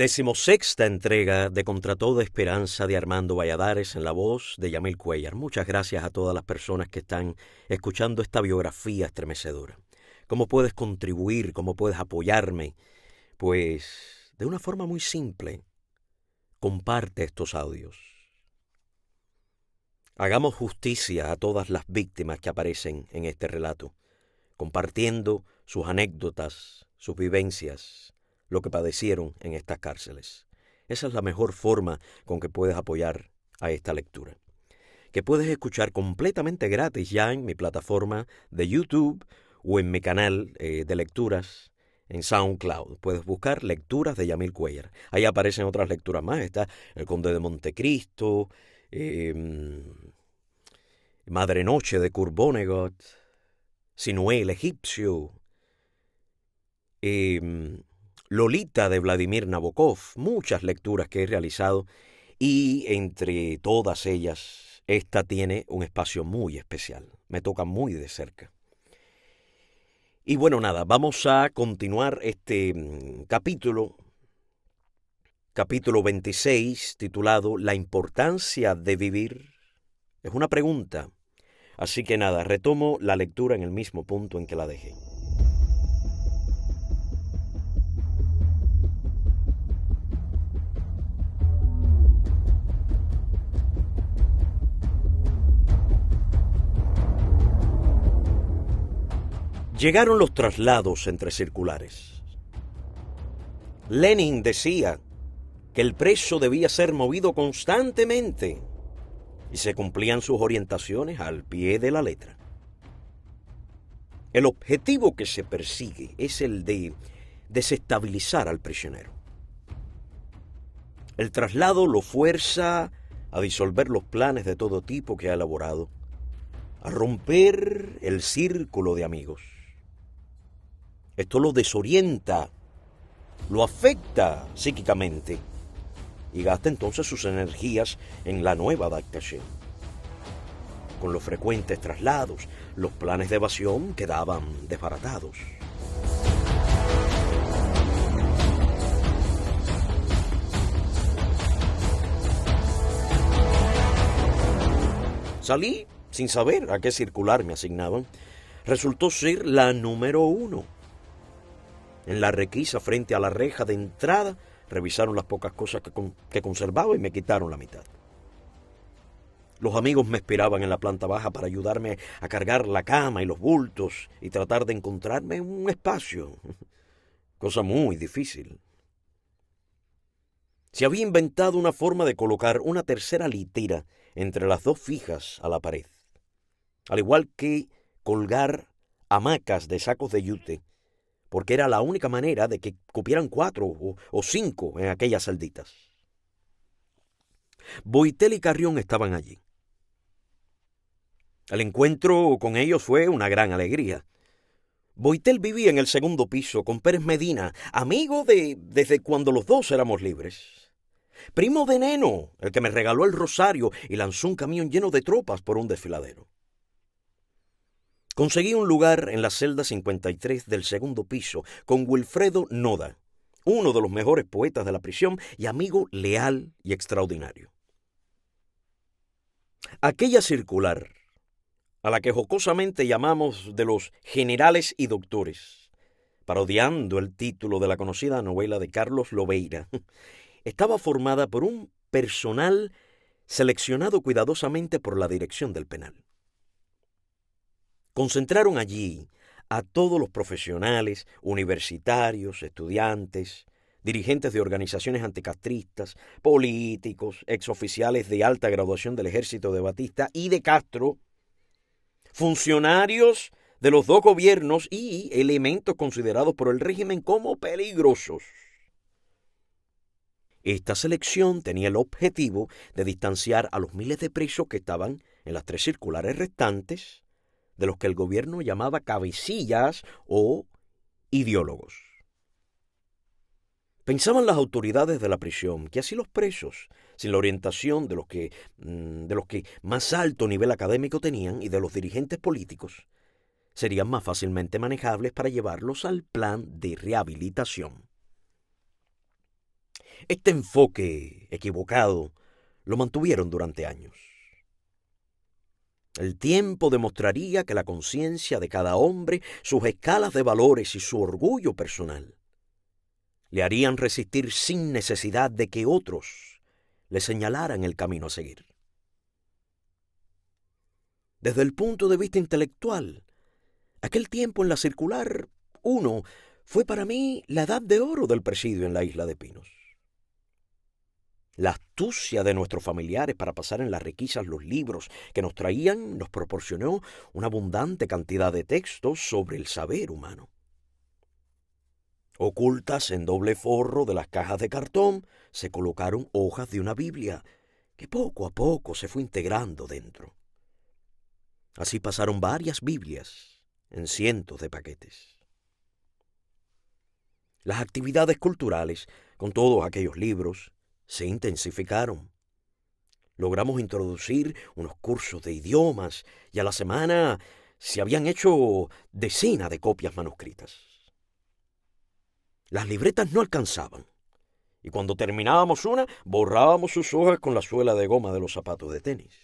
16ª entrega de Contra toda esperanza de Armando Valladares en la voz de Yamil Cuellar. Muchas gracias a todas las personas que están escuchando esta biografía estremecedora. ¿Cómo puedes contribuir? ¿Cómo puedes apoyarme? Pues de una forma muy simple. Comparte estos audios. Hagamos justicia a todas las víctimas que aparecen en este relato, compartiendo sus anécdotas, sus vivencias, lo que padecieron en estas cárceles. Esa es la mejor forma con que puedes apoyar a esta lectura, que puedes escuchar completamente gratis ya en mi plataforma de YouTube o en mi canal de lecturas en SoundCloud. Puedes buscar Lecturas de Yamil Cuellar. Ahí aparecen otras lecturas más. Está El Conde de Montecristo, Madre Noche de Kurt Vonnegut, Sinué el Egipcio, Lolita de Vladimir Nabokov, muchas lecturas que he realizado y entre todas ellas esta tiene un espacio muy especial, me toca muy de cerca. Y bueno, nada, vamos a continuar este capítulo 26, titulado La importancia de vivir. Es una pregunta, así que nada, retomo la lectura en el mismo punto en que la dejé. Llegaron los traslados entre circulares. Lenin decía que el preso debía ser movido constantemente y se cumplían sus orientaciones al pie de la letra. El objetivo que se persigue es el de desestabilizar al prisionero. El traslado lo fuerza a disolver los planes de todo tipo que ha elaborado, a romper el círculo de amigos. Esto lo desorienta, lo afecta psíquicamente y gasta entonces sus energías en la nueva adaptación. Con los frecuentes traslados, los planes de evasión quedaban desbaratados. Salí sin saber a qué circular me asignaban. Resultó ser la número 1. En la requisa frente a la reja de entrada, revisaron las pocas cosas que conservaba y me quitaron la mitad. Los amigos me esperaban en la planta baja para ayudarme a cargar la cama y los bultos y tratar de encontrarme un espacio. Cosa muy difícil. Se había inventado una forma de colocar una tercera litera entre las dos fijas a la pared, al igual que colgar hamacas de sacos de yute, porque era la única manera de que cupieran 4 o 5 en aquellas celditas. Boitel y Carrión estaban allí. El encuentro con ellos fue una gran alegría. Boitel vivía en el segundo piso con Pérez Medina, amigo desde cuando los dos éramos libres. Primo de Neno, el que me regaló el rosario y lanzó un camión lleno de tropas por un desfiladero. Conseguí un lugar en la celda 53 del segundo piso con Wilfredo Noda, uno de los mejores poetas de la prisión y amigo leal y extraordinario. Aquella circular, a la que jocosamente llamamos de los generales y doctores, parodiando el título de la conocida novela de Carlos Lobeira, estaba formada por un personal seleccionado cuidadosamente por la dirección del penal. Concentraron allí a todos los profesionales, universitarios, estudiantes, dirigentes de organizaciones anticastristas, políticos, exoficiales de alta graduación del ejército de Batista y de Castro, funcionarios de los dos gobiernos y elementos considerados por el régimen como peligrosos. Esta selección tenía el objetivo de distanciar a los miles de presos que estaban en las 3 circulares restantes, de los que el gobierno llamaba cabecillas o ideólogos. Pensaban las autoridades de la prisión que así los presos, sin la orientación de los que más alto nivel académico tenían y de los dirigentes políticos, serían más fácilmente manejables para llevarlos al plan de rehabilitación. Este enfoque equivocado lo mantuvieron durante años. El tiempo demostraría que la conciencia de cada hombre, sus escalas de valores y su orgullo personal le harían resistir sin necesidad de que otros le señalaran el camino a seguir. Desde el punto de vista intelectual, aquel tiempo en la Circular 1 fue para mí la edad de oro del presidio en la isla de Pinos. La astucia de nuestros familiares para pasar en las requisas los libros que nos traían nos proporcionó una abundante cantidad de textos sobre el saber humano. Ocultas en doble forro de las cajas de cartón se colocaron hojas de una Biblia que poco a poco se fue integrando dentro. Así pasaron varias Biblias en cientos de paquetes. Las actividades culturales con todos aquellos libros se intensificaron. Logramos introducir unos cursos de idiomas y a la semana se habían hecho decenas de copias manuscritas. Las libretas no alcanzaban, y cuando terminábamos una, borrábamos sus hojas con la suela de goma de los zapatos de tenis.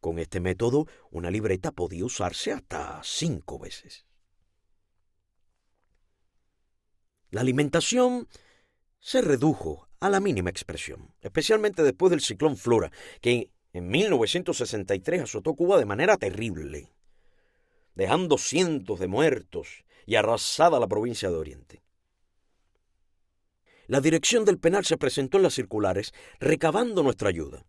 Con este método, una libreta podía usarse hasta 5 veces. La alimentación se redujo a la mínima expresión, especialmente después del ciclón Flora, que en 1963 azotó Cuba de manera terrible, dejando cientos de muertos y arrasada la provincia de Oriente. La dirección del penal se presentó en las circulares recabando nuestra ayuda.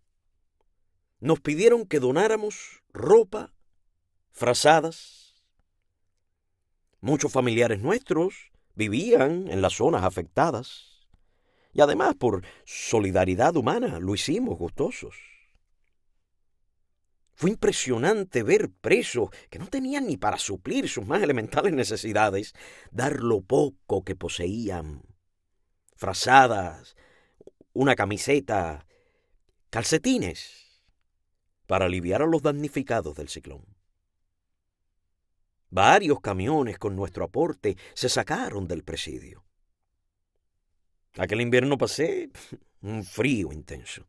Nos pidieron que donáramos ropa, frazadas. Muchos familiares nuestros vivían en las zonas afectadas y además por solidaridad humana lo hicimos gustosos. Fue impresionante ver presos que no tenían ni para suplir sus más elementales necesidades, dar lo poco que poseían. Frazadas, una camiseta, calcetines, para aliviar a los damnificados del ciclón. Varios camiones con nuestro aporte se sacaron del presidio. Aquel invierno pasé un frío intenso.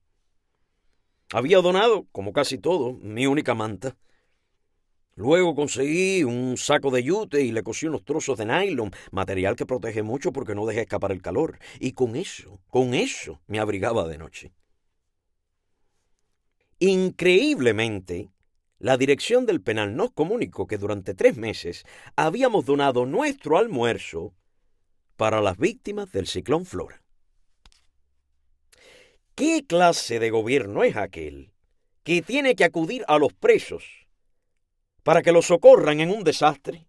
Había donado, como casi todo, mi única manta. Luego conseguí un saco de yute y le cosí unos trozos de nylon, material que protege mucho porque no deja escapar el calor. Y con eso me abrigaba de noche. Increíblemente, la dirección del penal nos comunicó que durante 3 meses habíamos donado nuestro almuerzo para las víctimas del ciclón Flora. ¿Qué clase de gobierno es aquel que tiene que acudir a los presos para que los socorran en un desastre?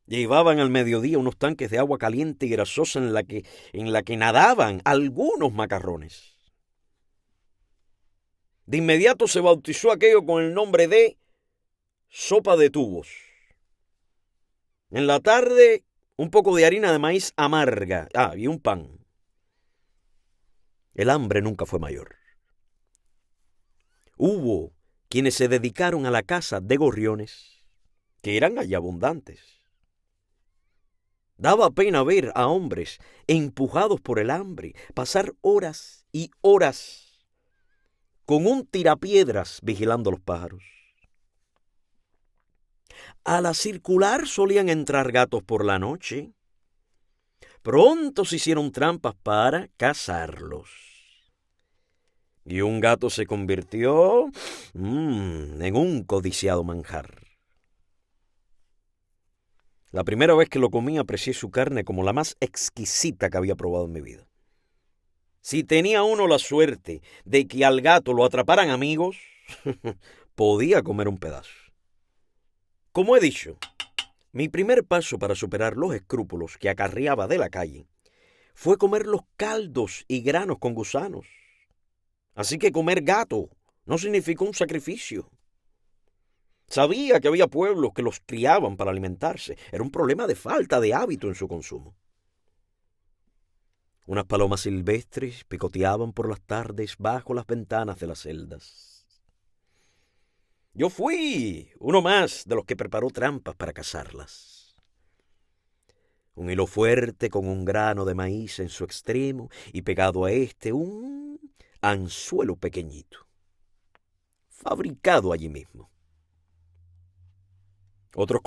Llevaban al mediodía unos tanques de agua caliente y grasosa en la que nadaban algunos macarrones. De inmediato se bautizó aquello con el nombre de sopa de tubos. En la tarde, un poco de harina de maíz amarga. Y un pan. El hambre nunca fue mayor. Hubo quienes se dedicaron a la caza de gorriones, que eran allí abundantes. Daba pena ver a hombres empujados por el hambre pasar horas y horas con un tirapiedras vigilando los pájaros. A la circular solían entrar gatos por la noche. Pronto se hicieron trampas para cazarlos. Y un gato se convirtió en un codiciado manjar. La primera vez que lo comí aprecié su carne como la más exquisita que había probado en mi vida. Si tenía uno la suerte de que al gato lo atraparan amigos, podía comer un pedazo. Como he dicho, mi primer paso para superar los escrúpulos que acarreaba de la calle fue comer los caldos y granos con gusanos. Así que comer gato no significó un sacrificio. Sabía que había pueblos que los criaban para alimentarse. Era un problema de falta de hábito en su consumo. Unas palomas silvestres picoteaban por las tardes bajo las ventanas de las celdas. Yo fui uno más de los que preparó trampas para cazarlas. Un hilo fuerte con un grano de maíz en su extremo y pegado a este un anzuelo pequeñito, fabricado allí mismo. Otros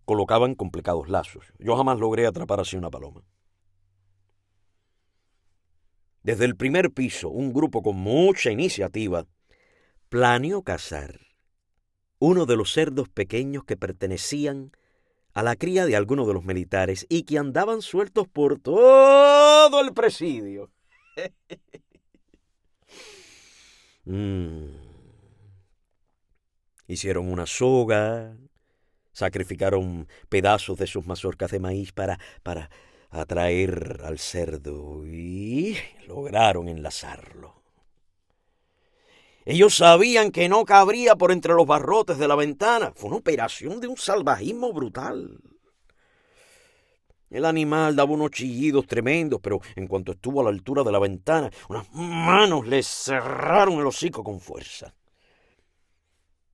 colocaban complicados lazos. Yo jamás logré atrapar así una paloma. Desde el primer piso, un grupo con mucha iniciativa planeó cazar uno de los cerdos pequeños que pertenecían a la cría de algunos de los militares y que andaban sueltos por todo el presidio. Hicieron una soga, sacrificaron pedazos de sus mazorcas de maíz para atraer al cerdo y lograron enlazarlo. Ellos sabían que no cabría por entre los barrotes de la ventana. Fue una operación de un salvajismo brutal. El animal daba unos chillidos tremendos, pero en cuanto estuvo a la altura de la ventana, unas manos le cerraron el hocico con fuerza.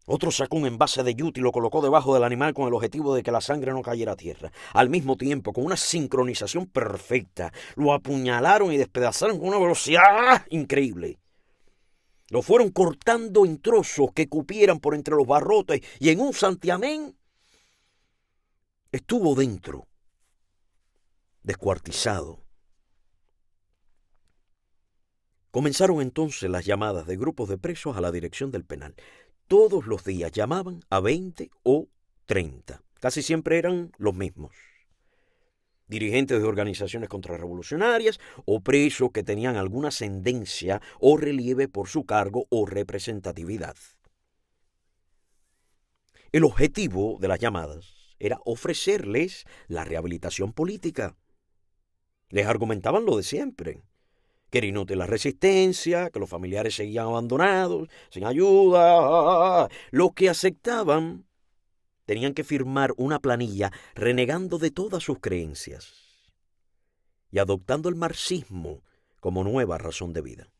Otro sacó un envase de yute y lo colocó debajo del animal con el objetivo de que la sangre no cayera a tierra. Al mismo tiempo, con una sincronización perfecta, lo apuñalaron y despedazaron con una velocidad increíble. Lo fueron cortando en trozos que cupieran por entre los barrotes y en un santiamén estuvo dentro, descuartizado. Comenzaron entonces las llamadas de grupos de presos a la dirección del penal. Todos los días llamaban a 20 o 30. Casi siempre eran los mismos. Dirigentes de organizaciones contrarrevolucionarias o presos que tenían alguna ascendencia o relieve por su cargo o representatividad. El objetivo de las llamadas era ofrecerles la rehabilitación política. Les argumentaban lo de siempre, que era inútil la resistencia, que los familiares seguían abandonados, sin ayuda. Los que aceptaban tenían que firmar una planilla renegando de todas sus creencias y adoptando el marxismo como nueva razón de vida.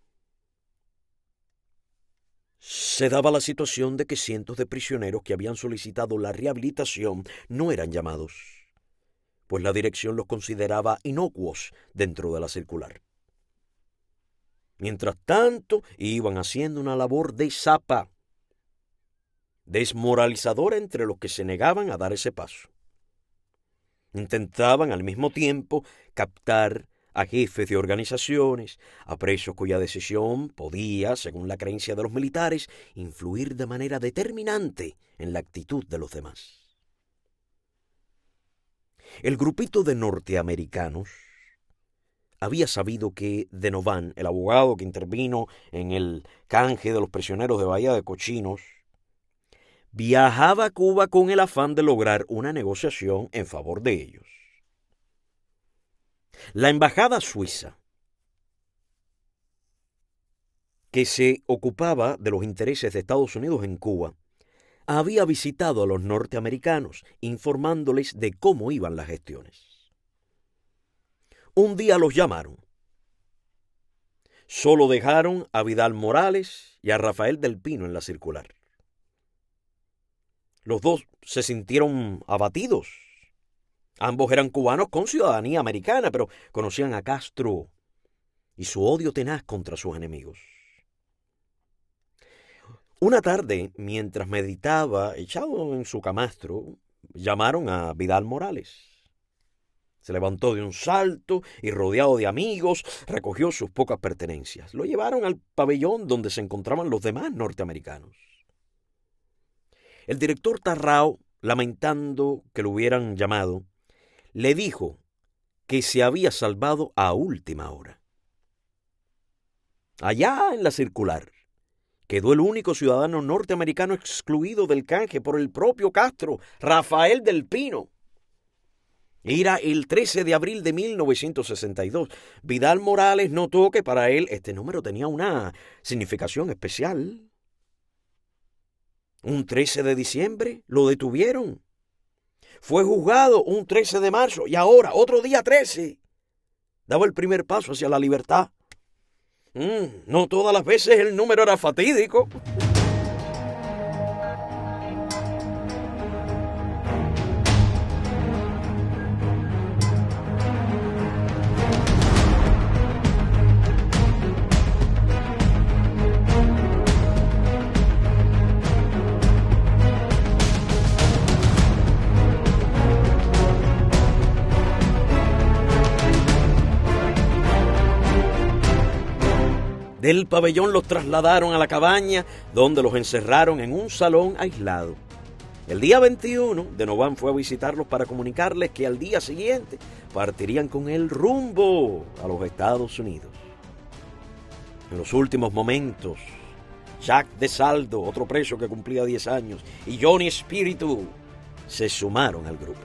Se daba la situación de que cientos de prisioneros que habían solicitado la rehabilitación no eran llamados, pues la dirección los consideraba inocuos dentro de la circular. Mientras tanto, iban haciendo una labor de zapa, desmoralizadora entre los que se negaban a dar ese paso. Intentaban al mismo tiempo captar a jefes de organizaciones, a presos cuya decisión podía, según la creencia de los militares, influir de manera determinante en la actitud de los demás. El grupito de norteamericanos había sabido que Denovan, el abogado que intervino en el canje de los prisioneros de Bahía de Cochinos, viajaba a Cuba con el afán de lograr una negociación en favor de ellos. La embajada suiza, que se ocupaba de los intereses de Estados Unidos en Cuba, había visitado a los norteamericanos, informándoles de cómo iban las gestiones. Un día los llamaron. Solo dejaron a Vidal Morales y a Rafael del Pino en la circular. Los dos se sintieron abatidos. Ambos eran cubanos con ciudadanía americana, pero conocían a Castro y su odio tenaz contra sus enemigos. Una tarde, mientras meditaba echado en su camastro, llamaron a Vidal Morales. Se levantó de un salto y, rodeado de amigos, recogió sus pocas pertenencias. Lo llevaron al pabellón donde se encontraban los demás norteamericanos. El director Tarrao, lamentando que lo hubieran llamado, le dijo que se había salvado a última hora. Allá en la circular quedó el único ciudadano norteamericano excluido del canje por el propio Castro, Rafael del Pino. Era el 13 de abril de 1962. Vidal Morales notó que para él este número tenía una significación especial. Un 13 de diciembre lo detuvieron. Fue juzgado un 13 de marzo y ahora, otro día 13. Daba el primer paso hacia la libertad. No todas las veces el número era fatídico. Del pabellón los trasladaron a la cabaña, donde los encerraron en un salón aislado. El día 21, Denovan fue a visitarlos para comunicarles que al día siguiente partirían con él rumbo a los Estados Unidos. En los últimos momentos, Jack de Saldo, otro preso que cumplía 10 años, y Johnny Espíritu se sumaron al grupo.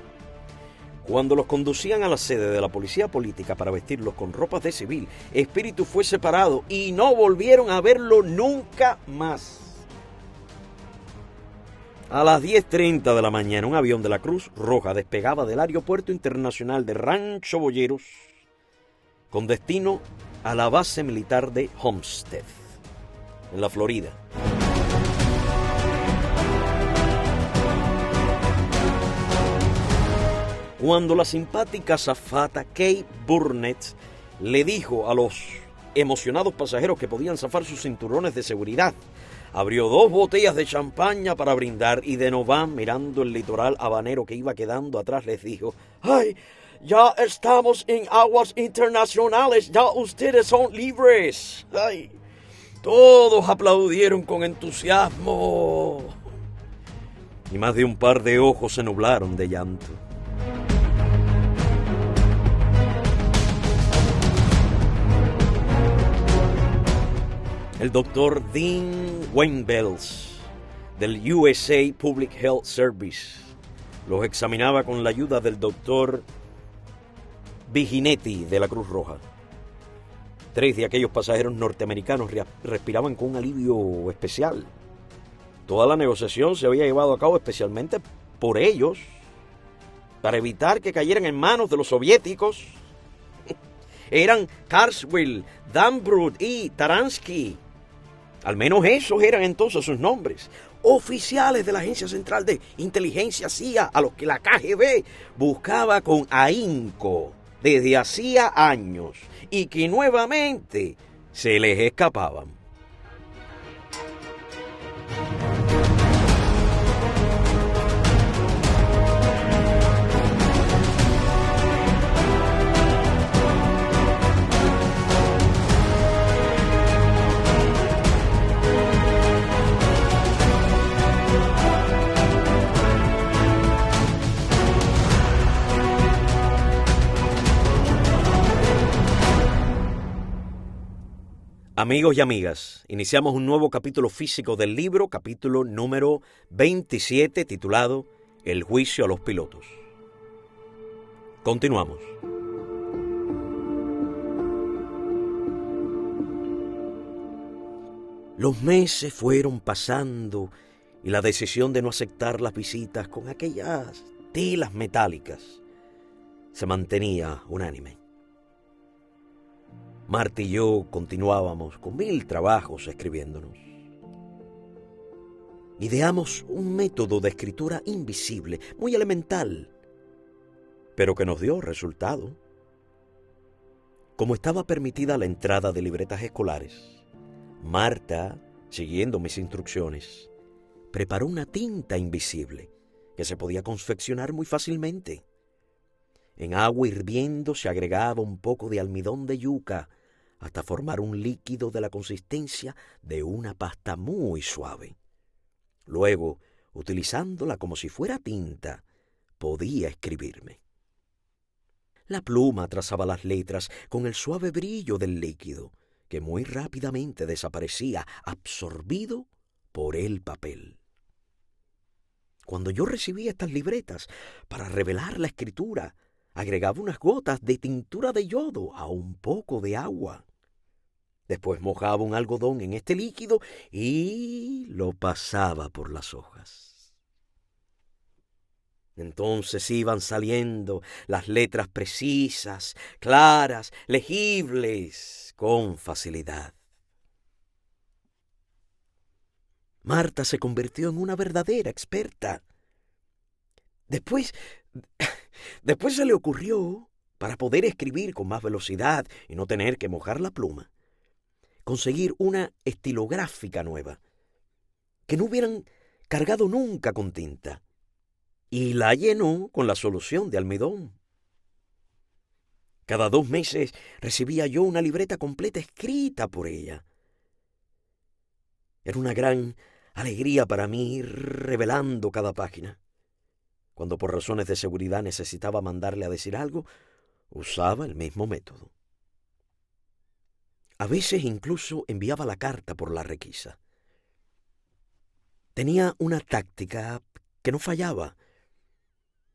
Cuando los conducían a la sede de la policía política para vestirlos con ropas de civil, Espíritu fue separado y no volvieron a verlo nunca más. A las 10:30 de la mañana, un avión de la Cruz Roja despegaba del Aeropuerto Internacional de Rancho Boyeros con destino a la base militar de Homestead, en la Florida. Cuando la simpática azafata Kate Burnett le dijo a los emocionados pasajeros que podían zafar sus cinturones de seguridad, abrió 2 botellas de champaña para brindar y Denovan, mirando el litoral habanero que iba quedando atrás, les dijo: ¡Ay, ya estamos en aguas internacionales, ya ustedes son libres! ¡Ay! Todos aplaudieron con entusiasmo y más de un par de ojos se nublaron de llanto. El doctor Dean Wayne-Bells del USA Public Health Service los examinaba con la ayuda del doctor Viginetti de la Cruz Roja. 3 de aquellos pasajeros norteamericanos respiraban con un alivio especial. Toda la negociación se había llevado a cabo especialmente por ellos, para evitar que cayeran en manos de los soviéticos. Eran Carswell, Danbrud y Taransky. Al menos esos eran entonces sus nombres. Oficiales de la Agencia Central de Inteligencia CIA, a los que la KGB buscaba con ahínco desde hacía años y que nuevamente se les escapaban. Amigos y amigas, iniciamos un nuevo capítulo físico del libro, capítulo número 27, titulado El juicio a los pilotos. Continuamos. Los meses fueron pasando y la decisión de no aceptar las visitas con aquellas telas metálicas se mantenía unánime. Marta y yo continuábamos con 1000 trabajos escribiéndonos. Ideamos un método de escritura invisible, muy elemental, pero que nos dio resultado. Como estaba permitida la entrada de libretas escolares, Marta, siguiendo mis instrucciones, preparó una tinta invisible que se podía confeccionar muy fácilmente. En agua hirviendo se agregaba un poco de almidón de yuca hasta formar un líquido de la consistencia de una pasta muy suave. Luego, utilizándola como si fuera tinta, podía escribirme. La pluma trazaba las letras con el suave brillo del líquido, que muy rápidamente desaparecía, absorbido por el papel. Cuando yo recibía estas libretas para revelar la escritura, agregaba unas gotas de tintura de yodo a un poco de agua. Después mojaba un algodón en este líquido y lo pasaba por las hojas. Entonces iban saliendo las letras precisas, claras, legibles, con facilidad. Marta se convirtió en una verdadera experta. Después se le ocurrió, para poder escribir con más velocidad y no tener que mojar la pluma, conseguir una estilográfica nueva, que no hubieran cargado nunca con tinta, y la llenó con la solución de almidón. Cada 2 meses recibía yo una libreta completa escrita por ella, Era una gran alegría para mí ir revelando cada página. Cuando por razones de seguridad necesitaba mandarle a decir algo, usaba el mismo método. A veces incluso enviaba la carta por la requisa. Tenía una táctica que no fallaba.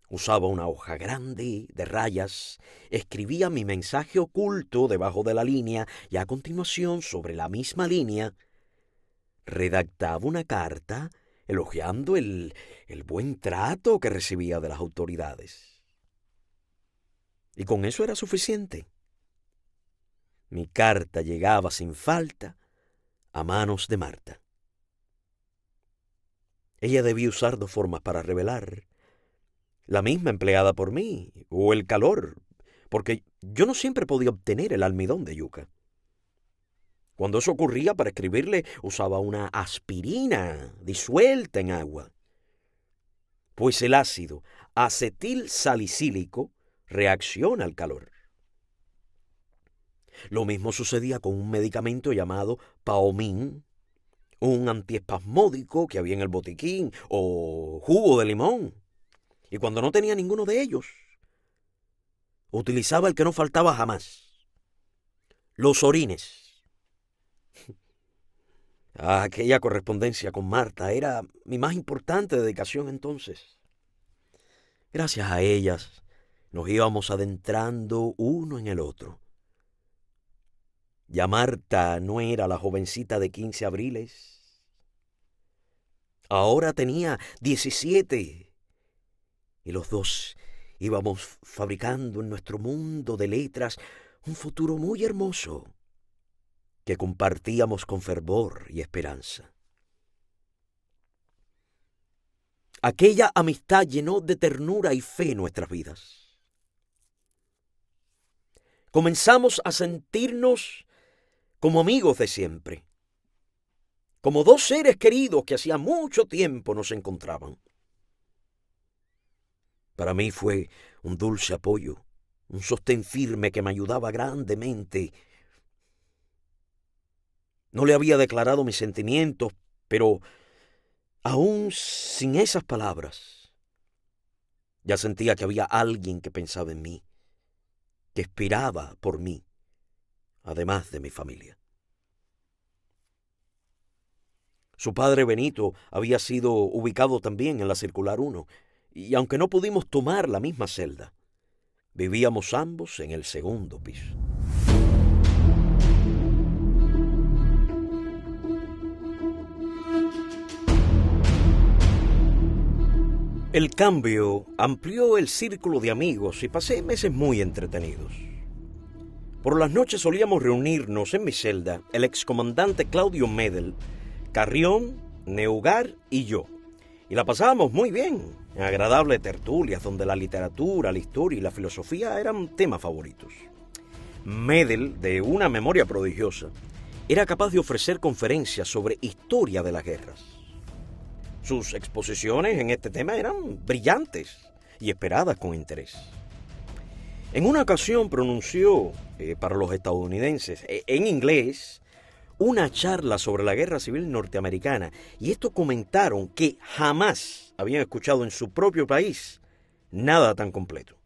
Usaba una hoja grande de rayas, escribía mi mensaje oculto debajo de la línea y a continuación, sobre la misma línea, redactaba una carta elogiando el buen trato que recibía de las autoridades. Y con eso era suficiente. Mi carta llegaba sin falta a manos de Marta. Ella debía usar dos formas para revelar: la misma empleada por mí, o el calor, porque yo no siempre podía obtener el almidón de yuca. Cuando eso ocurría, para escribirle usaba una aspirina disuelta en agua, pues el ácido acetilsalicílico reacciona al calor. Lo mismo sucedía con un medicamento llamado Paomín, un antiespasmódico que había en el botiquín, o jugo de limón. Y cuando no tenía ninguno de ellos, utilizaba el que no faltaba jamás: los orines. Aquella correspondencia con Marta era mi más importante dedicación entonces. Gracias a ellas nos íbamos adentrando uno en el otro. Ya Marta no era la jovencita de 15 abriles. Ahora tenía 17. Y los dos íbamos fabricando en nuestro mundo de letras un futuro muy hermoso que compartíamos con fervor y esperanza. Aquella amistad llenó de ternura y fe nuestras vidas. Comenzamos a sentirnos como amigos de siempre, como dos seres queridos que hacía mucho tiempo nos encontraban. Para mí fue un dulce apoyo, un sostén firme que me ayudaba grandemente. No le había declarado mis sentimientos, pero aún sin esas palabras, ya sentía que había alguien que pensaba en mí, que esperaba por mí, además de mi familia. Su padre Benito había sido ubicado también en la Circular 1, y aunque no pudimos tomar la misma celda, vivíamos ambos en el segundo piso. El cambio amplió el círculo de amigos y pasé meses muy entretenidos. Por las noches solíamos reunirnos en mi celda el excomandante Claudio Medel, Carrión, Neugar y yo. Y la pasábamos muy bien, en agradables tertulias donde la literatura, la historia y la filosofía eran temas favoritos. Medel, de una memoria prodigiosa, era capaz de ofrecer conferencias sobre historia de las guerras. Sus exposiciones en este tema eran brillantes y esperadas con interés. En una ocasión pronunció para los estadounidenses, en inglés, una charla sobre la Guerra Civil Norteamericana, y estos comentaron que jamás habían escuchado en su propio país nada tan completo.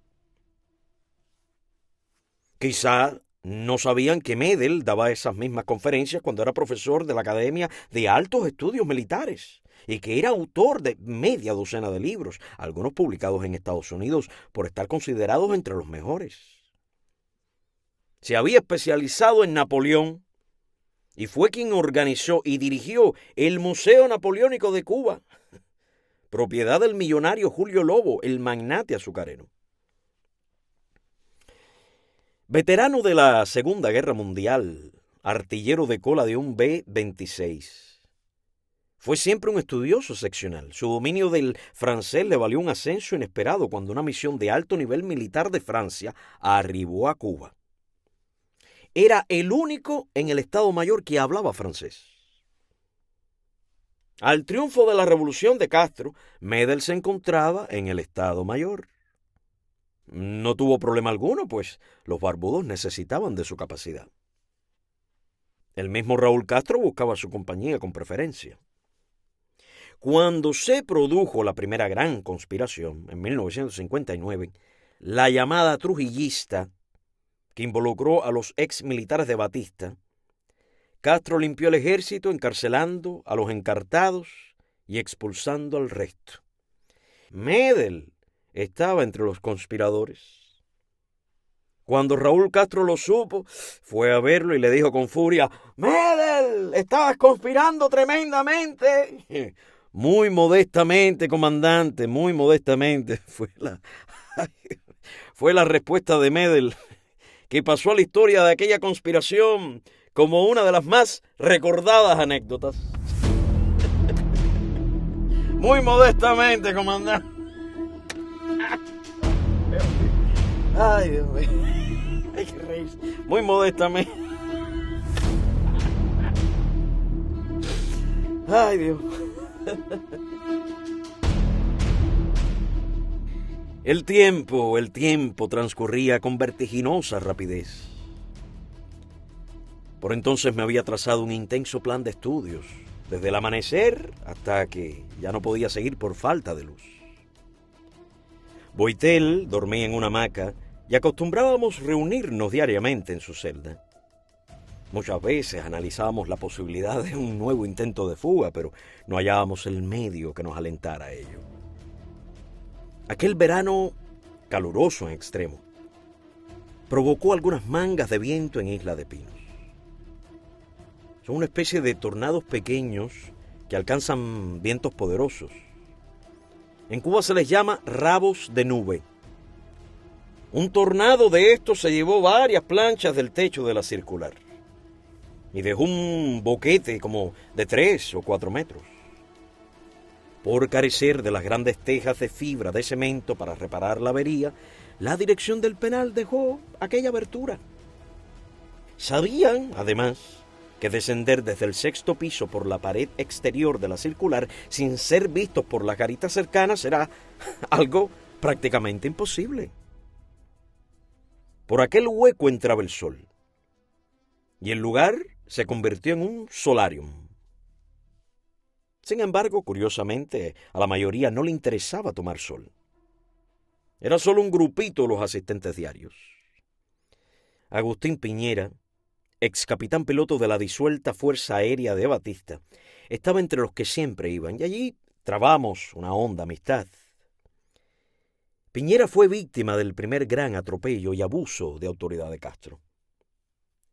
Quizá no sabían que Medel daba esas mismas conferencias cuando era profesor de la Academia de Altos Estudios Militares y que era autor de media docena de libros, algunos publicados en Estados Unidos por estar considerados entre los mejores. Se había especializado en Napoleón y fue quien organizó y dirigió el Museo Napoleónico de Cuba, propiedad del millonario Julio Lobo, el magnate azucarero. Veterano de la Segunda Guerra Mundial, artillero de cola de un B-26. Fue siempre un estudioso seccional. Su dominio del francés le valió un ascenso inesperado cuando una misión de alto nivel militar de Francia arribó a Cuba. Era el único en el Estado Mayor que hablaba francés. Al triunfo de la revolución de Castro, Medel se encontraba en el Estado Mayor. No tuvo problema alguno, pues los barbudos necesitaban de su capacidad. El mismo Raúl Castro buscaba su compañía con preferencia. Cuando se produjo la primera gran conspiración, en 1959, la llamada trujillista, que involucró a los ex militares de Batista, Castro limpió el ejército encarcelando a los encartados y expulsando al resto. Medel estaba entre los conspiradores. Cuando Raúl Castro lo supo, fue a verlo y le dijo con furia: «Medel, estabas conspirando tremendamente». Muy modestamente, comandante, muy modestamente, fue la respuesta de Medel, que pasó a la historia de aquella conspiración como una de las más recordadas anécdotas. Muy modestamente, comandante. Ay, Dios mío. Hay que reírse. Muy modestamente. Ay, Dios. El tiempo transcurría con vertiginosa rapidez. Por entonces me había trazado un intenso plan de estudios, desde el amanecer hasta que ya no podía seguir por falta de luz. Boitel dormía en una hamaca y acostumbrábamos reunirnos diariamente en su celda. Muchas veces analizábamos la posibilidad de un nuevo intento de fuga, pero no hallábamos el medio que nos alentara a ello. Aquel verano caluroso en extremo provocó algunas mangas de viento en Isla de Pinos. Son una especie de tornados pequeños que alcanzan vientos poderosos. En Cuba se les llama rabos de nube. Un tornado de estos se llevó varias planchas del techo de la circular y dejó un boquete como de 3 o 4 metros. Por carecer de las grandes tejas de fibra de cemento para reparar la avería, la dirección del penal dejó aquella abertura. Sabían, además, que descender desde el 6º piso por la pared exterior de la circular sin ser vistos por las garitas cercanas era algo prácticamente imposible. Por aquel hueco entraba el sol y el lugar se convirtió en un solarium. Sin embargo, curiosamente, a la mayoría no le interesaba tomar sol. Era solo un grupito los asistentes diarios. Agustín Piñera, ex capitán piloto de la disuelta Fuerza Aérea de Batista, estaba entre los que siempre iban, y allí trabamos una honda amistad. Piñera fue víctima del primer gran atropello y abuso de autoridad de Castro.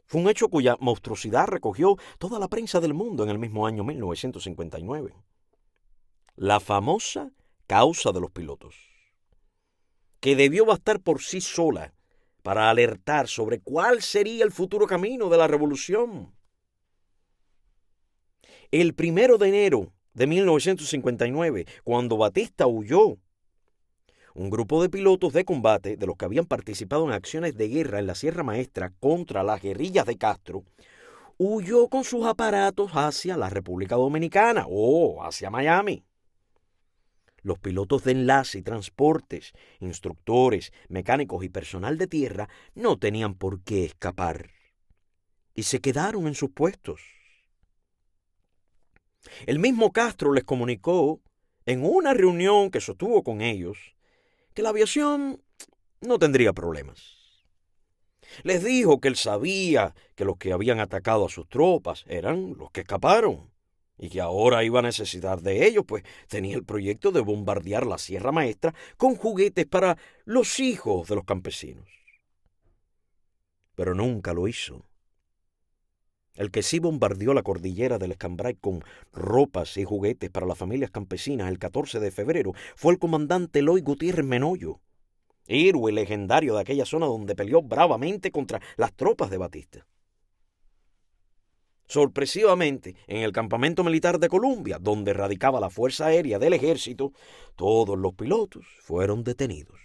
Fue un hecho cuya monstruosidad recogió toda la prensa del mundo en el mismo año 1959. La famosa causa de los pilotos, que debió bastar por sí sola para alertar sobre cuál sería el futuro camino de la revolución. El 1 de enero de 1959, cuando Batista huyó, un grupo de pilotos de combate, de los que habían participado en acciones de guerra en la Sierra Maestra contra las guerrillas de Castro, huyó con sus aparatos hacia la República Dominicana o hacia Miami. Los pilotos de enlace y transportes, instructores, mecánicos y personal de tierra no tenían por qué escapar y se quedaron en sus puestos. El mismo Castro les comunicó en una reunión que sostuvo con ellos que la aviación no tendría problemas. Les dijo que él sabía que los que habían atacado a sus tropas eran los que escaparon y que ahora iba a necesitar de ellos, pues tenía el proyecto de bombardear la Sierra Maestra con juguetes para los hijos de los campesinos. Pero nunca lo hizo. El que sí bombardeó la cordillera del Escambray con ropas y juguetes para las familias campesinas el 14 de febrero fue el comandante Eloy Gutiérrez Menoyo, héroe legendario de aquella zona donde peleó bravamente contra las tropas de Batista. Sorpresivamente, en el campamento militar de Columbia, donde radicaba la Fuerza Aérea del Ejército, todos los pilotos fueron detenidos.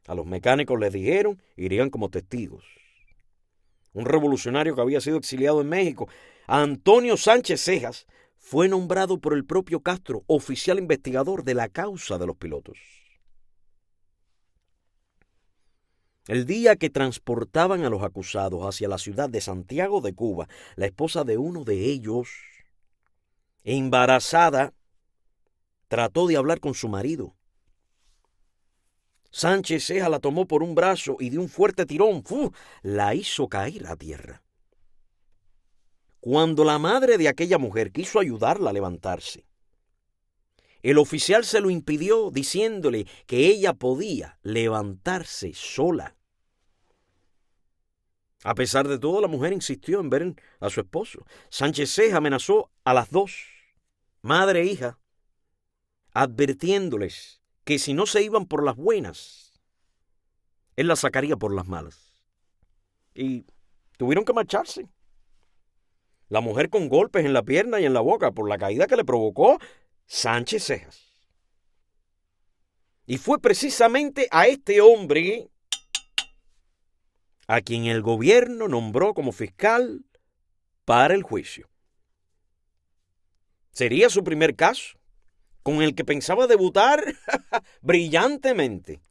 A los mecánicos les dijeron irían como testigos. Un revolucionario que había sido exiliado en México, Antonio Sánchez Cejas, fue nombrado por el propio Castro oficial investigador de la causa de los pilotos. El día que transportaban a los acusados hacia la ciudad de Santiago de Cuba, la esposa de uno de ellos, embarazada, trató de hablar con su marido. Sánchez Ceja la tomó por un brazo y de un fuerte tirón, la hizo caer a tierra. Cuando la madre de aquella mujer quiso ayudarla a levantarse, el oficial se lo impidió diciéndole que ella podía levantarse sola. A pesar de todo, la mujer insistió en ver a su esposo. Sánchez Ceja amenazó a las dos, madre e hija, advirtiéndoles que si no se iban por las buenas, él las sacaría por las malas. Y tuvieron que marcharse. La mujer con golpes en la pierna y en la boca por la caída que le provocó Sánchez Cejas. Y fue precisamente a este hombre a quien el gobierno nombró como fiscal para el juicio. Sería su primer caso, con el que pensaba debutar brillantemente.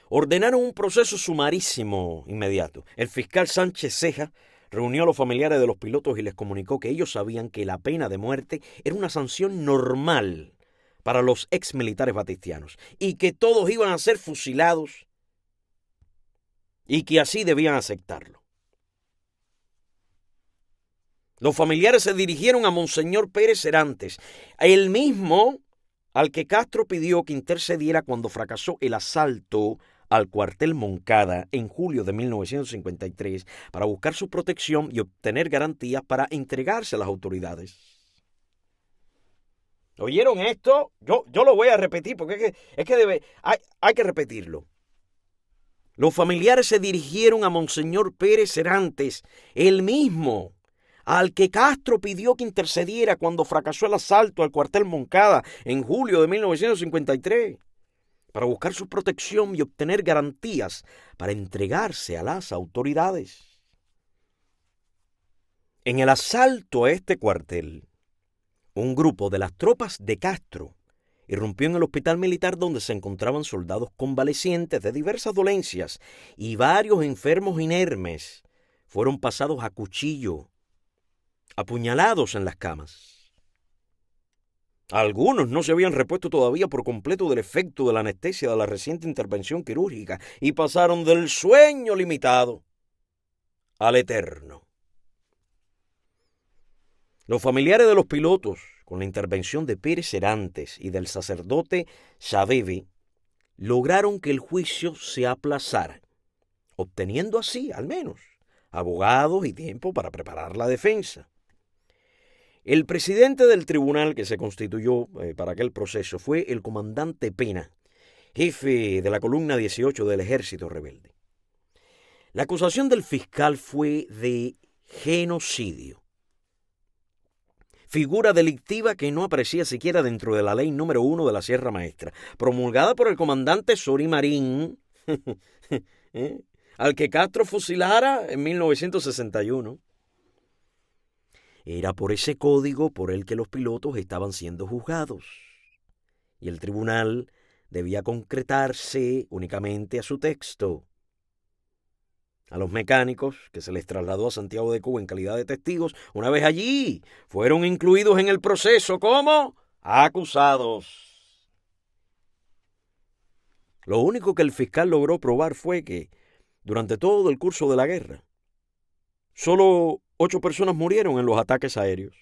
Ordenaron un proceso sumarísimo inmediato. El fiscal Sánchez Ceja reunió a los familiares de los pilotos y les comunicó que ellos sabían que la pena de muerte era una sanción normal para los exmilitares batistianos y que todos iban a ser fusilados y que así debían aceptarlo. Los familiares se dirigieron a Monseñor Pérez Serantes, el mismo al que Castro pidió que intercediera cuando fracasó el asalto al cuartel Moncada en julio de 1953 para buscar su protección y obtener garantías para entregarse a las autoridades. ¿Oyeron esto? Yo lo voy a repetir porque hay que repetirlo. Los familiares se dirigieron a Monseñor Pérez Serantes, el mismo al que Castro pidió que intercediera cuando fracasó el asalto al cuartel Moncada en julio de 1953, para buscar su protección y obtener garantías para entregarse a las autoridades. En el asalto a este cuartel, un grupo de las tropas de Castro irrumpió en el hospital militar donde se encontraban soldados convalecientes de diversas dolencias y varios enfermos inermes fueron pasados a cuchillo, apuñalados en las camas. Algunos no se habían repuesto todavía por completo del efecto de la anestesia de la reciente intervención quirúrgica y pasaron del sueño limitado al eterno. Los familiares de los pilotos, con la intervención de Pérez Serantes y del sacerdote Saveve, lograron que el juicio se aplazara, obteniendo así, al menos, abogados y tiempo para preparar la defensa. El presidente del tribunal que se constituyó para aquel proceso fue el comandante Pena, jefe de la columna 18 del ejército rebelde. La acusación del fiscal fue de genocidio, figura delictiva que no aparecía siquiera dentro de la ley número 1 de la Sierra Maestra, promulgada por el comandante Sorí Marín, al que Castro fusilara en 1961. Era por ese código por el que los pilotos estaban siendo juzgados, y el tribunal debía concretarse únicamente a su texto. A los mecánicos, que se les trasladó a Santiago de Cuba en calidad de testigos, una vez allí, fueron incluidos en el proceso como acusados. Lo único que el fiscal logró probar fue que, durante todo el curso de la guerra, solo 8 personas murieron en los ataques aéreos.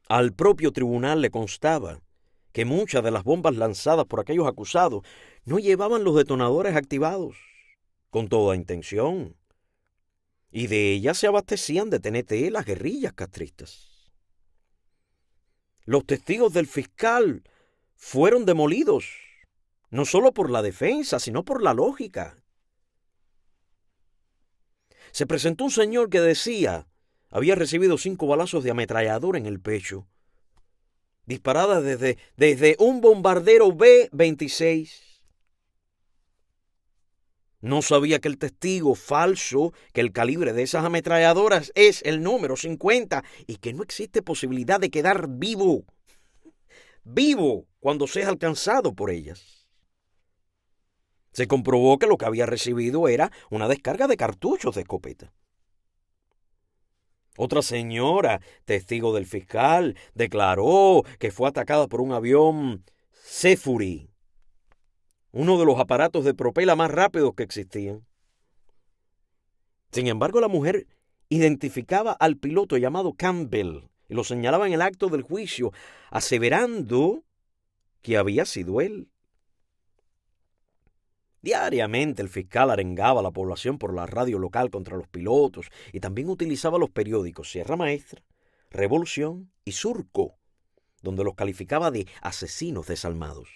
Al propio tribunal le constaba que muchas de las bombas lanzadas por aquellos acusados no llevaban los detonadores activados, con toda intención, y de ellas se abastecían de TNT las guerrillas castristas. Los testigos del fiscal fueron demolidos, no solo por la defensa, sino por la lógica. Se presentó un señor que decía había recibido 5 balazos de ametralladora en el pecho, disparadas desde un bombardero B-26. No sabía que el testigo falso, que el calibre de esas ametralladoras es el número 50 y que no existe posibilidad de quedar vivo cuando seas alcanzado por ellas. Se comprobó que lo que había recibido era una descarga de cartuchos de escopeta. Otra señora, testigo del fiscal, declaró que fue atacada por un avión Sefuri, uno de los aparatos de propela más rápidos que existían. Sin embargo, la mujer identificaba al piloto llamado Campbell y lo señalaba en el acto del juicio, aseverando que había sido él. Diariamente el fiscal arengaba a la población por la radio local contra los pilotos y también utilizaba los periódicos Sierra Maestra, Revolución y Surco, donde los calificaba de asesinos desalmados.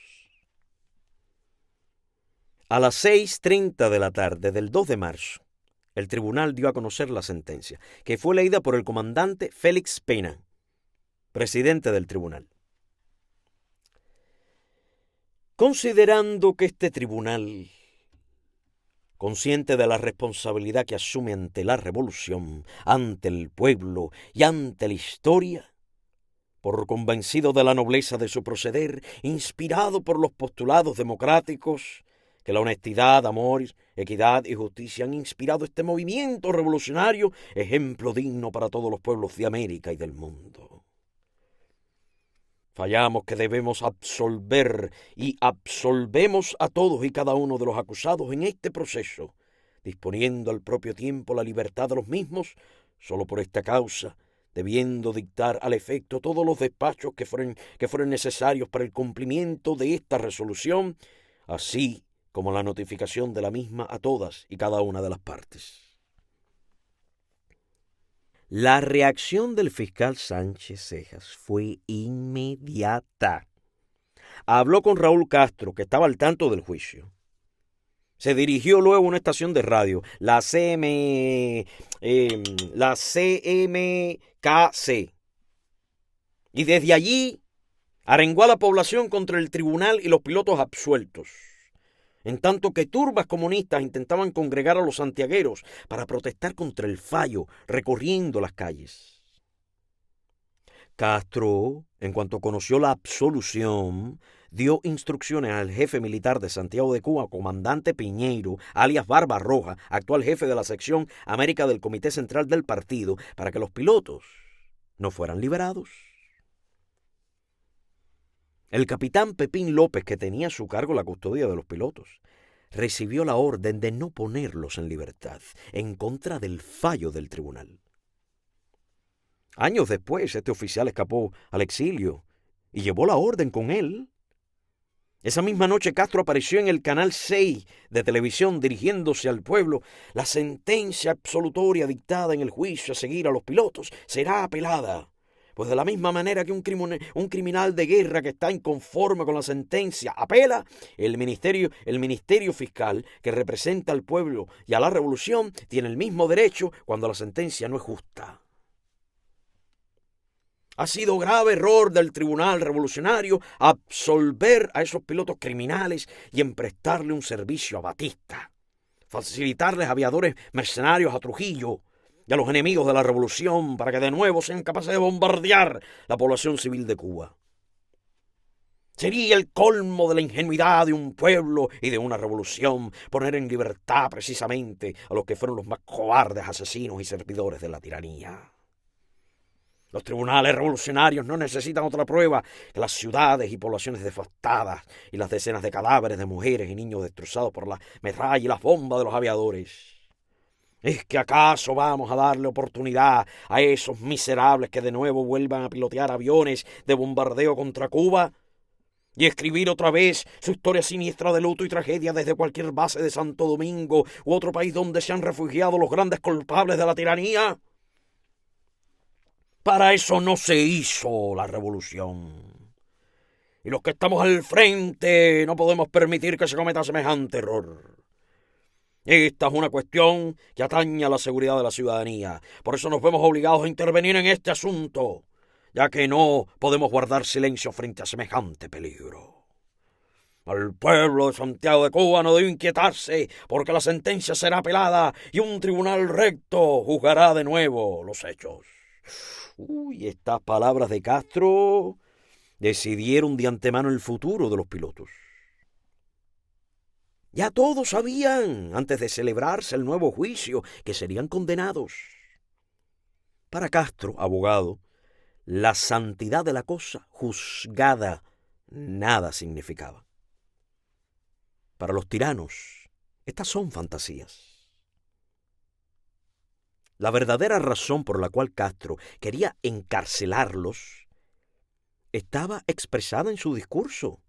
A las 6:30 de la tarde del 2 de marzo, el tribunal dio a conocer la sentencia, que fue leída por el comandante Félix Pena, presidente del tribunal. Considerando que este tribunal, consciente de la responsabilidad que asume ante la revolución, ante el pueblo y ante la historia, por convencido de la nobleza de su proceder, inspirado por los postulados democráticos, que la honestidad, amor, equidad y justicia han inspirado este movimiento revolucionario, ejemplo digno para todos los pueblos de América y del mundo. Fallamos que debemos absolver y absolvemos a todos y cada uno de los acusados en este proceso, disponiendo al propio tiempo la libertad de los mismos, solo por esta causa, debiendo dictar al efecto todos los despachos que fueren necesarios para el cumplimiento de esta resolución, así como la notificación de la misma a todas y cada una de las partes. La reacción del fiscal Sánchez Cejas fue inmediata. Habló con Raúl Castro, que estaba al tanto del juicio. Se dirigió luego a una estación de radio, la CMKC. Y desde allí arengó a la población contra el tribunal y los pilotos absueltos, en tanto que turbas comunistas intentaban congregar a los santiagueros para protestar contra el fallo, recorriendo las calles. Castro, en cuanto conoció la absolución, dio instrucciones al jefe militar de Santiago de Cuba, comandante Piñeiro, alias Barba Roja, actual jefe de la sección América del Comité Central del partido, para que los pilotos no fueran liberados. El capitán Pepín López, que tenía a su cargo la custodia de los pilotos, recibió la orden de no ponerlos en libertad, en contra del fallo del tribunal. Años después, este oficial escapó al exilio y llevó la orden con él. Esa misma noche Castro apareció en el Canal 6 de televisión dirigiéndose al pueblo. La sentencia absolutoria dictada en el juicio a seguir a los pilotos será apelada. Pues de la misma manera que un criminal de guerra que está inconforme con la sentencia apela, el ministerio fiscal que representa al pueblo y a la revolución tiene el mismo derecho cuando la sentencia no es justa. Ha sido grave error del tribunal revolucionario absolver a esos pilotos criminales y emprestarle un servicio a Batista, facilitarles aviadores mercenarios a Trujillo y a los enemigos de la revolución para que de nuevo sean capaces de bombardear la población civil de Cuba. Sería el colmo de la ingenuidad de un pueblo y de una revolución poner en libertad precisamente a los que fueron los más cobardes asesinos y servidores de la tiranía. Los tribunales revolucionarios no necesitan otra prueba que las ciudades y poblaciones devastadas y las decenas de cadáveres de mujeres y niños destrozados por la metralla y las bombas de los aviadores. ¿Es que acaso vamos a darle oportunidad a esos miserables que de nuevo vuelvan a pilotear aviones de bombardeo contra Cuba y escribir otra vez su historia siniestra de luto y tragedia desde cualquier base de Santo Domingo u otro país donde se han refugiado los grandes culpables de la tiranía? Para eso no se hizo la revolución. Y los que estamos al frente no podemos permitir que se cometa semejante error. Esta es una cuestión que atañe a la seguridad de la ciudadanía. Por eso nos vemos obligados a intervenir en este asunto, ya que no podemos guardar silencio frente a semejante peligro. Al pueblo de Santiago de Cuba no debe inquietarse, porque la sentencia será apelada y un tribunal recto juzgará de nuevo los hechos. Estas palabras de Castro decidieron de antemano el futuro de los pilotos. Ya todos sabían, antes de celebrarse el nuevo juicio, que serían condenados. Para Castro, abogado, la santidad de la cosa juzgada nada significaba. Para los tiranos, estas son fantasías. La verdadera razón por la cual Castro quería encarcelarlos estaba expresada en su discurso.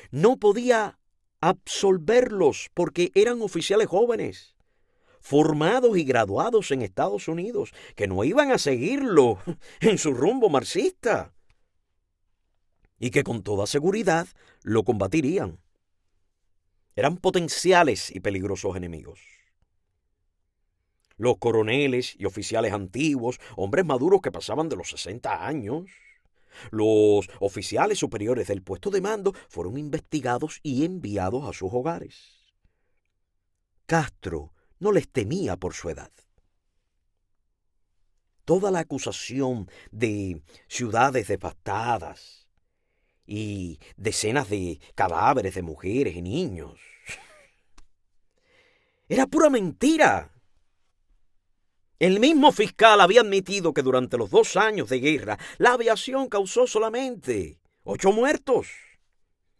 No podía absolverlos porque eran oficiales jóvenes, formados y graduados en Estados Unidos, que no iban a seguirlo en su rumbo marxista y que con toda seguridad lo combatirían. Eran potenciales y peligrosos enemigos. Los coroneles y oficiales antiguos, hombres maduros que pasaban de los 60 años, los oficiales superiores del puesto de mando fueron investigados y enviados a sus hogares. Castro no les temía por su edad. Toda la acusación de ciudades devastadas y decenas de cadáveres de mujeres y niños era pura mentira. El mismo fiscal había admitido que durante los 2 años de guerra la aviación causó solamente 8 muertos.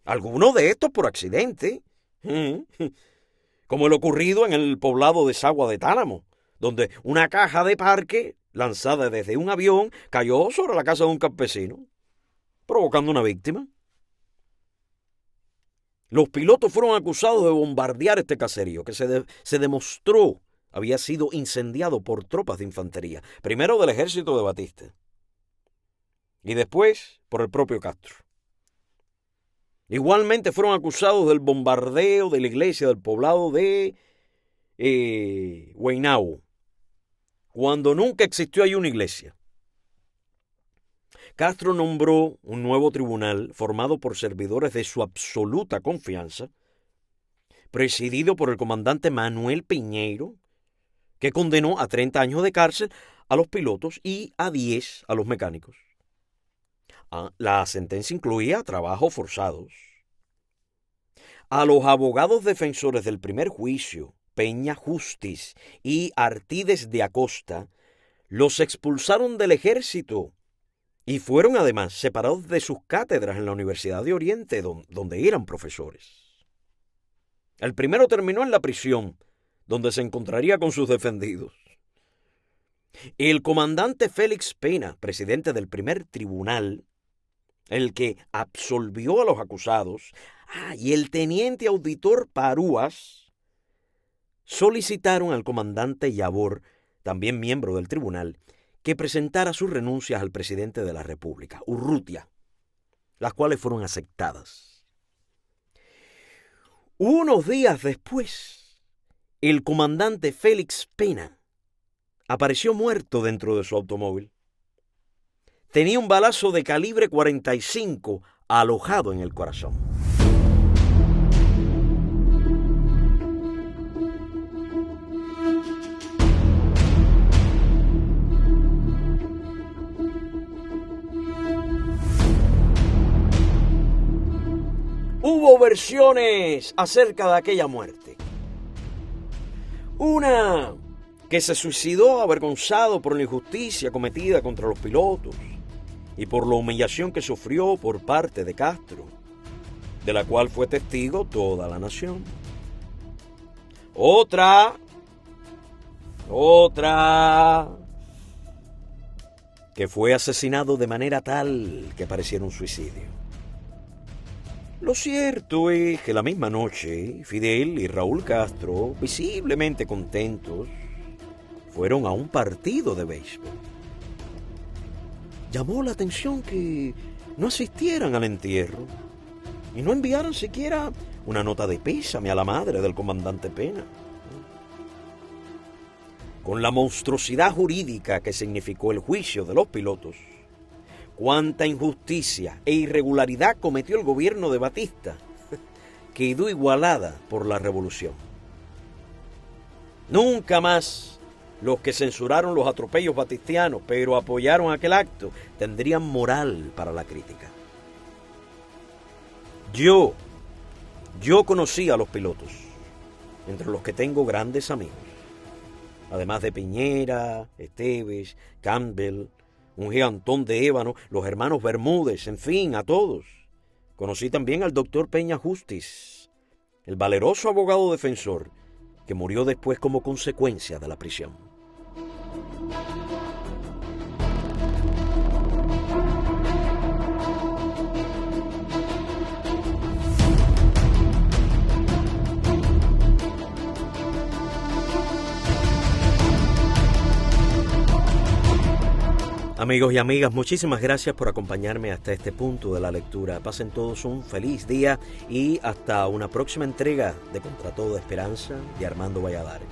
Algunos de estos por accidente, como el ocurrido en el poblado de Sagua de Tálamo, donde una caja de parque lanzada desde un avión cayó sobre la casa de un campesino, provocando una víctima. Los pilotos fueron acusados de bombardear este caserío, que se demostró había sido incendiado por tropas de infantería, primero del ejército de Batista y después por el propio Castro. Igualmente fueron acusados del bombardeo de la iglesia del poblado de Huaynao, cuando nunca existió ahí una iglesia. Castro nombró un nuevo tribunal formado por servidores de su absoluta confianza, presidido por el comandante Manuel Piñeiro, que condenó a 30 años de cárcel a los pilotos y a 10 a los mecánicos. La sentencia incluía trabajos forzados. A los abogados defensores del primer juicio, Peña Justiz y Artides de Acosta, los expulsaron del ejército y fueron además separados de sus cátedras en la Universidad de Oriente, donde eran profesores. El primero terminó en la prisión, donde se encontraría con sus defendidos. El comandante Félix Pena, presidente del primer tribunal, el que absolvió a los acusados, y el teniente auditor Parúas, solicitaron al comandante Yabor, también miembro del tribunal, que presentara sus renuncias al presidente de la República, Urrutia, las cuales fueron aceptadas. Unos días después, el comandante Félix Pena apareció muerto dentro de su automóvil. Tenía un balazo de calibre 45 alojado en el corazón. Hubo versiones acerca de aquella muerte. Una que se suicidó avergonzado por la injusticia cometida contra los pilotos y por la humillación que sufrió por parte de Castro, de la cual fue testigo toda la nación. Otra, que fue asesinado de manera tal que pareciera un suicidio. Lo cierto es que la misma noche, Fidel y Raúl Castro, visiblemente contentos, fueron a un partido de béisbol. Llamó la atención que no asistieran al entierro y no enviaran siquiera una nota de pésame a la madre del comandante Pena. Con la monstruosidad jurídica que significó el juicio de los pilotos, cuánta injusticia e irregularidad cometió el gobierno de Batista, quedó igualada por la revolución. Nunca más los que censuraron los atropellos batistianos, pero apoyaron aquel acto, tendrían moral para la crítica. Yo Yo conocí a los pilotos, entre los que tengo grandes amigos. Además de Piñera, Esteves, Campbell, un gigantón de ébano, los hermanos Bermúdez, en fin, a todos. Conocí también al doctor Peña Justiz, el valeroso abogado defensor, que murió después como consecuencia de la prisión. Amigos y amigas, muchísimas gracias por acompañarme hasta este punto de la lectura. Pasen todos un feliz día y hasta una próxima entrega de Contra Toda Esperanza de Armando Valladares.